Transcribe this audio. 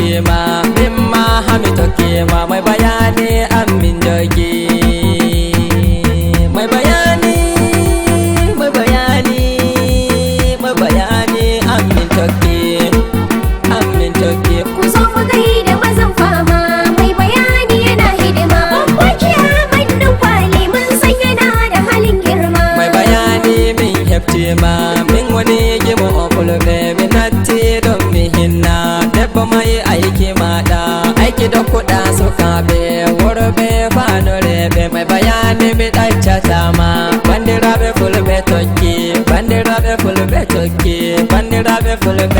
tokki ma min ma hami tokki ma mai bayani amin jogi mai bayani amin tokki ku zo mu gaida mazan fama mai bayani yana hidima wakiya mannin kwali mun san yana da halin girma mai bayani min hefti ma min wani gimo okulbe min natti don mi hinna debbo mai aiki mada aiki da kuɗa suka be worbe fanorebe mai bayani mi ɗaccata ma bandiraɓe fulɓe tokki bandiraɓe fulɓe tokki bandiraɓe fulɓe